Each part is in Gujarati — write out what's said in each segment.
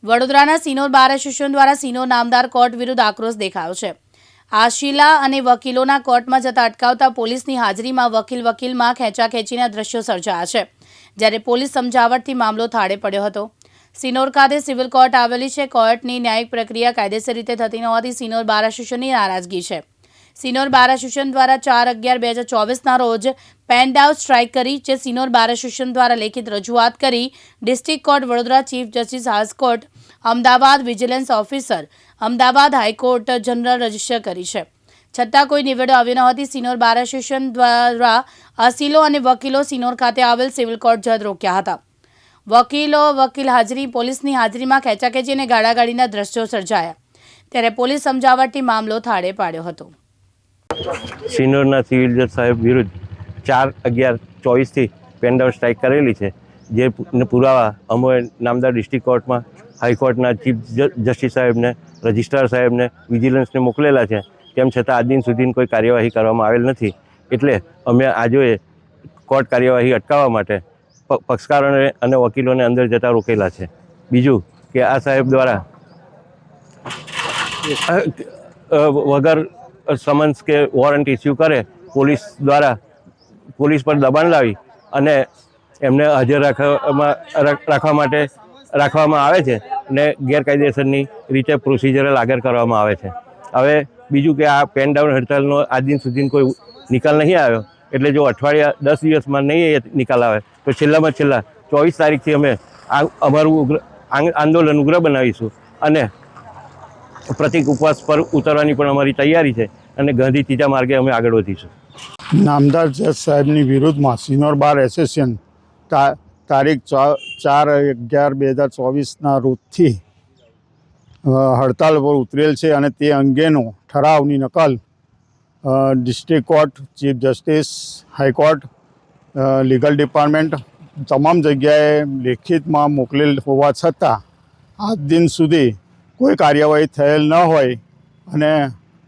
વડોદરાના સિનોર બાર એસોસિએશન દ્વારા સિનોર નામદાર કોર્ટ વિરુદ્ધ આક્રોશ દેખાયો છે। આશીલા અને વકીલોના કોર્ટમાં જતા અટકાવતા પોલીસની હાજરીમાં વકીલમાં ખેંચાખેંચીના દ્રશ્યો સર્જાયા છે, જ્યારે પોલીસ સમજાવટથી મામલો થાળે પડ્યો હતો। સિનોર ખાતે સિવિલ કોર્ટ આવેલી છે। કોર્ટની ન્યાયિક પ્રક્રિયા કાયદેસર રીતે થતી ન હોવાથી સિનોર બાર એસોસિએશનની નારાજગી છે। સિનોર બાર એસોસિએશન દ્વારા 4/11/2024ના રોજ પેન ડાઉન સ્ટ્રાઇક કરી, જે સિનોર બાર એસોસિએશન દ્વારા લેખિત રજૂઆત કરી district court Vadodara, chief justice high court Ahmedabad, vigilance officer Ahmedabad, high court general register કરી છે। છતાં કોઈ નિવેડો આવ્યો ન હોવાથી સિનોર બાર એસોસિએશન દ્વારા અસીલો અને વકીલો સિનોર ખાતે આવેલ સિવિલ કોર્ટ જદ રોક્યા હતા। વકીલ હાજરી પોલીસની હાજરીમાં ખેંચાખેંચી અને ગાળાગાળીના દ્રશ્યો સર્જાયા, ત્યારે પોલીસ સમજાવટથી મામલો થાળે પાડ્યો હતો। સિનોરના સિવિલ જજ સાહેબ વિરુદ્ધ 4/11/24થી પેન ડાઉન સ્ટ્રાઇક કરેલી છે, જે પુરાવા અમે નામદાર ડિસ્ટ્રિક્ટ કોર્ટમાં, હાઈકોર્ટના ચીફ જસ્ટિસ સાહેબને, રજિસ્ટ્રાર સાહેબને, વિજિલન્સને મોકલેલા છે। તેમ છતાં આજ દિન સુધી કોઈ કાર્યવાહી કરવામાં આવેલ નથી, એટલે અમે આજે કોર્ટ કાર્યવાહી અટકાવવા માટે પક્ષકારોને અને વકીલોને અંદર જતા રોકેલા છે। બીજું કે આ સાહેબ દ્વારા વગર સમન્સ કે વોરંટ ઇસ્યુ કરે, પોલીસ પર દબાણ લાવી અને એમને હાજર રાખવામાં આવે છે અને ગેરકાયદેસરની રીતે પ્રોસિજરલ આગળ કરવામાં આવે છે। હવે બીજું કે આ પેન ડાઉન હડતાલનો આજ દિન સુધી કોઈ નિકાલ નહીં આવ્યો, એટલે જો અઠવાડિયા 10 દિવસમાં નહીં નિકાલ આવે તો છેલ્લામાં છેલ્લા 24 તારીખથી અમે અમારું આંદોલન ઉગ્ર બનાવીશું અને પ્રતિક ઉપવાસ પર ઉતરવાની પણ અમારી તૈયારી છે અને ગાંધી ત્રીજા માર્ગે અમે આગળ વધીશું। નામદાર જજ સાહેબની વિરુદ્ધમાં સિનોર બાર એસોસિએશન તારીખ 4/11/2024ના રોજથી હડતાલ પર ઉતરેલ છે અને તે અંગેનો ઠરાવની નકલ district court, chief justice, high court, legal department તમામ જગ્યાએ લેખિતમાં મોકલેલ હોવા છતાં આજ દિન સુધી કોઈ કાર્યવાહી થયેલ ન હોય અને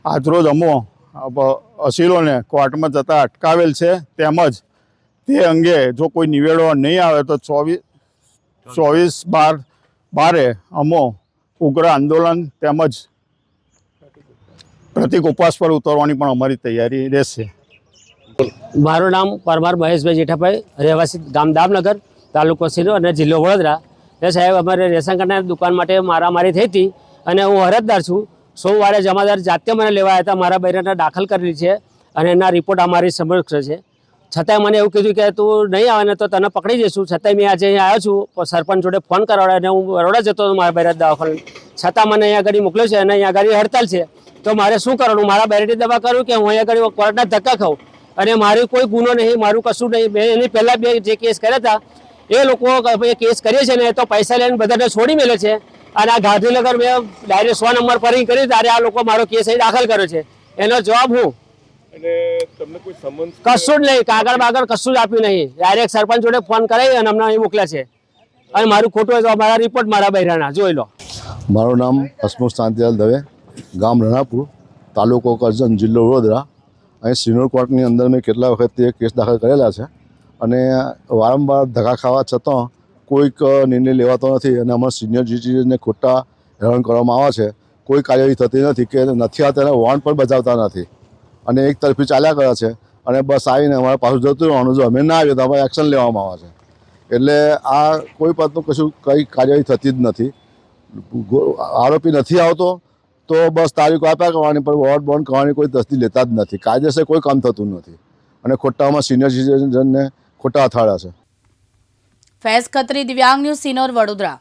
આજરોજ અમો અસીલોને કોર્ટમાં જતા અટકાવેલ છે। તેમજ તે અંગે જો કોઈ નિવેડો નહીં આવે તો 24/12 અમો ઉગ્ર આંદોલન તેમજ પ્રતિક ઉપવાસ પર ઉતરવાની પણ અમારી તૈયારી રહેશે। મારું નામ પરમાર મહેશભાઈ જેઠાભાઈ, રહેવાસી ગામ દામનગર, તાલુકો સિનોર અને જિલ્લો વડોદરા। એ સાહેબ, અમારે રેશન કાર્ડની દુકાન માટે મારામારી થઈ હતી અને હું અરજદાર છું। સોમવારે જમાદાર જાતે મને લેવા આવ્યા હતા, મારા બૈરાને દાખલ કરેલી છે અને એના રિપોર્ટ અમારી સમક્ષ છે। છતાંય મને એવું કીધું કે તું નહીં આવે ને તો તને પકડી દઈશું। છતાંય મેં આજે અહીંયા આવ્યો છું, સરપંચ જોડે ફોન કરાવડાવ્યો અને હું બરોડા જતો હતો મારા બૈરા દાખલ, છતાં મને અહીંયા આગળ મોકલ્યો છે અને અહીંયા આગળ હડતાલ છે। તો મારે શું કરવાનું? મારા બૈરાની દવા કરું કે હું અહીંયા આગળ કોર્ટના ધક્કા ખાઉં? અને મારું કોઈ ગુનો નહીં, મારું કશું નહીં। મેં એની પહેલાં બે જે કેસ કર્યા હતા એ લોકો કેસ કરીએ છે ને તો પૈસા લઈને બધાને છોડી મેલે છે અને આ ગાંધીનગર મેં ડાયરેક્ટ 100 નંબર પર કરી, ત્યારે આ લોકો મારો કેસ અહીં દાખલ કર્યો છે। એનો જવાબ હું કશું જ નહીં, કાગળ બાગળ કશું જ આપ્યું નહીં। ડાયરેક્ટ સરપંચ જોડે ફોન કરાવી અને અમને અહીં મોકલ્યા છે અને મારું ખોટું હોય તો મારા રિપોર્ટ મારા બૈરાના જોઈ લો। મારું નામ હસમુખ શાંતિલાલ દવે, ગામ રણાપુર, તાલુકો કરજણ, જિલ્લો વડોદરા। અહીં સિનોર કોર્ટની અંદર મેં કેટલા વખતથી કેસ દાખલ કરેલા છે અને વારંવાર ધક્કા ખાવા છતાં કોઈક નિર્ણય લેવાતો નથી અને અમારા સિનિયર સિટીઝનને ખોટા હેરાન કરવામાં આવે છે। કોઈ કાર્યવાહી થતી નથી કે નથી આવતા, તેના વોરંટ પણ બજાવતા નથી અને એક તરફી ચાલ્યા કરે છે અને બસ આવીને અમારે પાછું જતું રહેવાનું। જો અમે ના આવીએ તો અમારે એક્શન લેવામાં આવે છે, એટલે આ કોઈ પદનું કંઈ કાર્યવાહી થતી જ નથી। આરોપી નથી આવતો તો બસ તારીખો આપ્યા કરવાની, પણ વોર્ડ બોન્ડ કરવાની કોઈ તસ્દી લેતા જ નથી। કાયદેસર કોઈ કામ થતું નથી અને ખોટામાં સિનિયર સિટીઝનને ખોટા અથાડ્યા છે। ફૈઝ ખત્રી, દિવ્યાંગ ન્યૂઝ, સિનોર, વડોદરા।